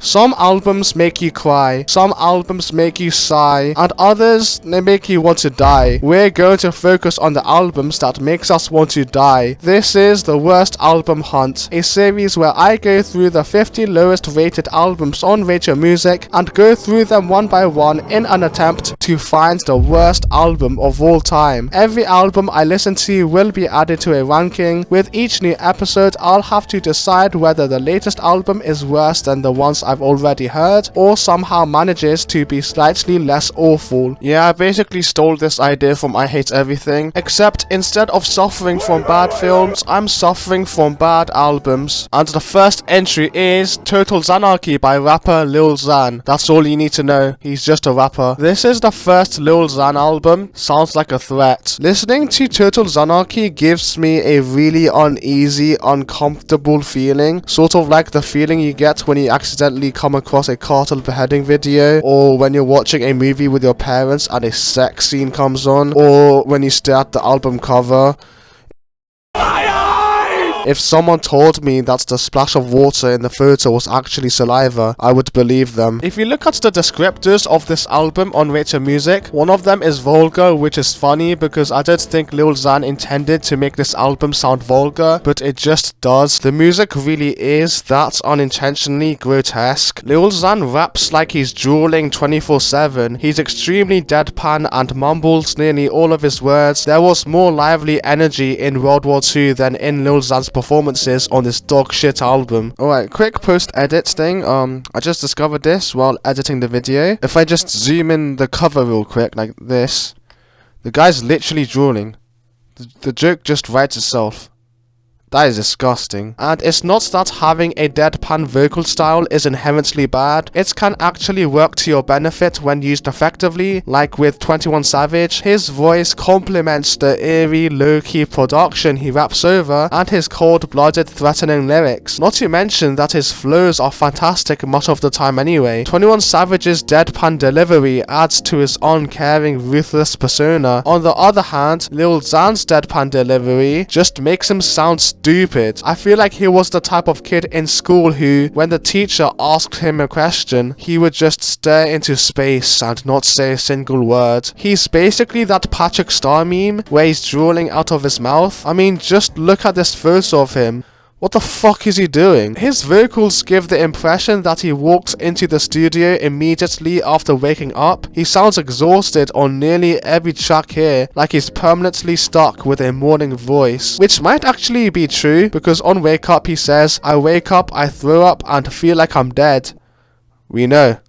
Some albums make you cry, some albums make you sigh, and others, they make you want to die. We're going to focus on the albums that makes us want to die. This is the Worst Album Hunt, a series where I go through the 50 lowest rated albums on Radio Music and go through them one by one in an attempt to find the worst album of all time. Every album I listen to will be added to a ranking. With each new episode, I'll have to decide whether the latest album is worse than the ones I've already heard, or somehow manages to be slightly less awful. Yeah, I basically stole this idea from I Hate Everything, except instead of suffering from bad films, I'm suffering from bad albums. And the first entry is Total Xanarchy by rapper Lil Xan. That's all you need to know, he's just a rapper. This is the first Lil Xan album, sounds like a threat. Listening to Total Xanarchy gives me a really uneasy, uncomfortable feeling, sort of like the feeling you get when you accidentally come across a cartel beheading video, or when you're watching a movie with your parents and a sex scene comes on, or when you stare at the album cover. If someone told me that the splash of water in the photo was actually saliva, I would believe them. If you look at the descriptors of this album on Radio Music, one of them is vulgar, which is funny because I don't think Lil Xan intended to make this album sound vulgar, but it just does. The music really is that unintentionally grotesque. Lil Xan raps like he's drooling 24/7. He's extremely deadpan and mumbles nearly all of his words. There was more lively energy in World War II than in Lil Xan's performances on this dog shit album. Alright, quick post-edit thing. I just discovered this while editing the video. If I just zoom in the cover real quick, like this, the guy's literally drooling. The joke just writes itself. That is disgusting. And it's not that having a deadpan vocal style is inherently bad. It can actually work to your benefit when used effectively, like with 21 Savage. His voice complements the eerie, low-key production he raps over, and his cold-blooded, threatening lyrics. Not to mention that his flows are fantastic much of the time anyway. 21 Savage's deadpan delivery adds to his uncaring, ruthless persona. On the other hand, Lil Xan's deadpan delivery just makes him sound stupid. I feel like he was the type of kid in school who, when the teacher asked him a question, he would just stare into space and not say a single word. He's basically that Patrick Star meme where he's drooling out of his mouth. I mean, just look at this photo of him. What the fuck is he doing? His vocals give the impression that he walked into the studio immediately after waking up. He sounds exhausted on nearly every track here, like he's permanently stuck with a morning voice. Which might actually be true, because on Wake Up he says, "I wake up, I throw up, and feel like I'm dead." We know.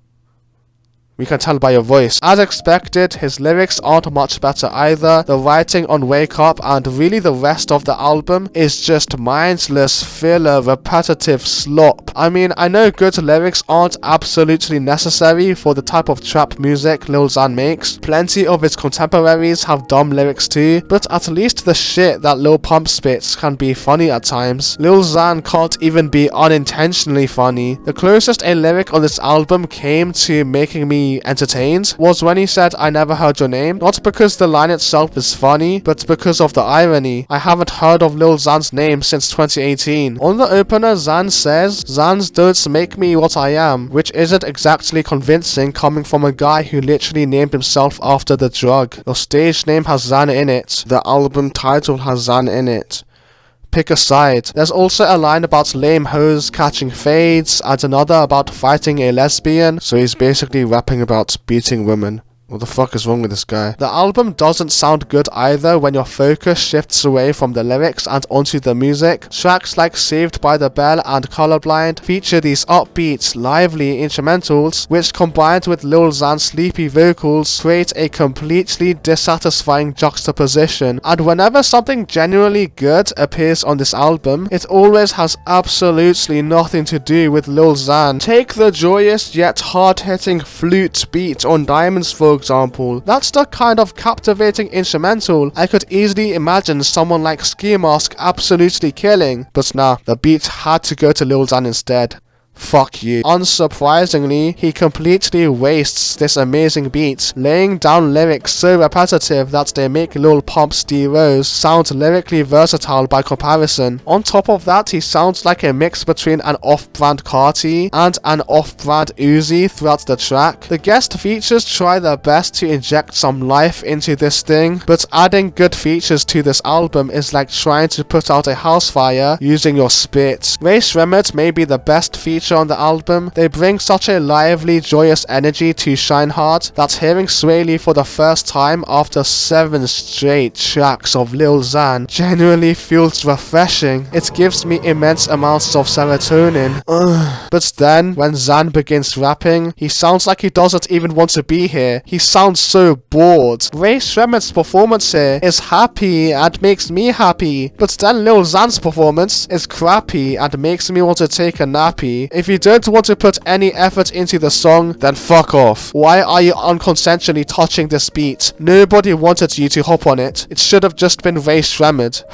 We can tell by your voice. As expected, his lyrics aren't much better either. The writing on Wake Up and really the rest of the album is just mindless, filler, repetitive slop. I mean, I know good lyrics aren't absolutely necessary for the type of trap music Lil Xan makes. Plenty of his contemporaries have dumb lyrics too, but at least the shit that Lil Pump spits can be funny at times. Lil Xan can't even be unintentionally funny. The closest a lyric on this album came to making me entertained was when he said, "I never heard your name," not because the line itself is funny, but because of the irony. I haven't heard of Lil Xan's name since 2018. On the opener, Xan says, "Xans don't make me what I am," which isn't exactly convincing coming from a guy who literally named himself after the drug. Your stage name has Xan in it. The album title has Xan in it. Pick a side. There's also a line about lame hoes catching fades, and another about fighting a lesbian, so he's basically rapping about beating women. What the fuck is wrong with this guy? The album doesn't sound good either when your focus shifts away from the lyrics and onto the music. Tracks like Saved by the Bell and Colorblind feature these upbeat, lively instrumentals, which combined with Lil Xan's sleepy vocals create a completely dissatisfying juxtaposition. And whenever something genuinely good appears on this album, it always has absolutely nothing to do with Lil Xan. Take the joyous yet hard-hitting flute beat on Diamonds for example. That's the kind of captivating instrumental I could easily imagine someone like Ski Mask absolutely killing, but nah, the beat had to go to Lil Xan instead. Fuck you. Unsurprisingly, he completely wastes this amazing beat, laying down lyrics so repetitive that they make Lil Pump's D-Rose sound lyrically versatile by comparison. On top of that, he sounds like a mix between an off-brand Carti and an off-brand Uzi throughout the track. The guest features try their best to inject some life into this thing, but adding good features to this album is like trying to put out a house fire using your spit. Race Remit may be the best feature on the album. They bring such a lively, joyous energy to Shine Hard that hearing Swaley for the first time after 7 straight tracks of Lil Xan genuinely feels refreshing. It gives me immense amounts of serotonin. But then, when Xan begins rapping, he sounds like he doesn't even want to be here. He sounds so bored. Race Remit's performance here is happy and makes me happy, but then Lil Xan's performance is crappy and makes me want to take a nappy. If you don't want to put any effort into the song, then fuck off. Why are you unconsensually touching this beat? Nobody wanted you to hop on it. It should have just been Race Remit.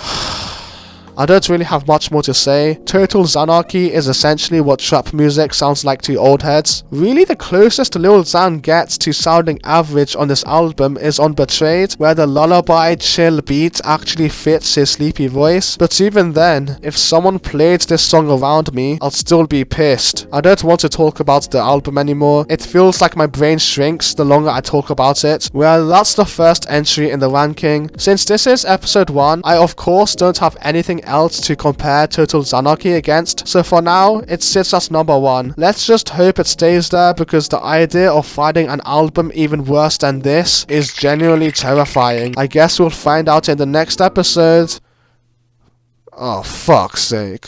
I don't really have much more to say. Total Xanarchy is essentially what trap music sounds like to old heads. Really, the closest Lil Xan gets to sounding average on this album is on Betrayed, where the lullaby chill beat actually fits his sleepy voice. But even then, if someone played this song around me, I'll still be pissed. I don't want to talk about the album anymore. It feels like my brain shrinks the longer I talk about it. Well, that's the first entry in the ranking. Since this is episode 1, I of course don't have anything else to compare Total Xanarchy against, so for now it sits as number 1. Let's just hope it stays there, because the idea of finding an album even worse than this is genuinely terrifying. I guess we'll find out in the next episode. Oh, fuck's sake.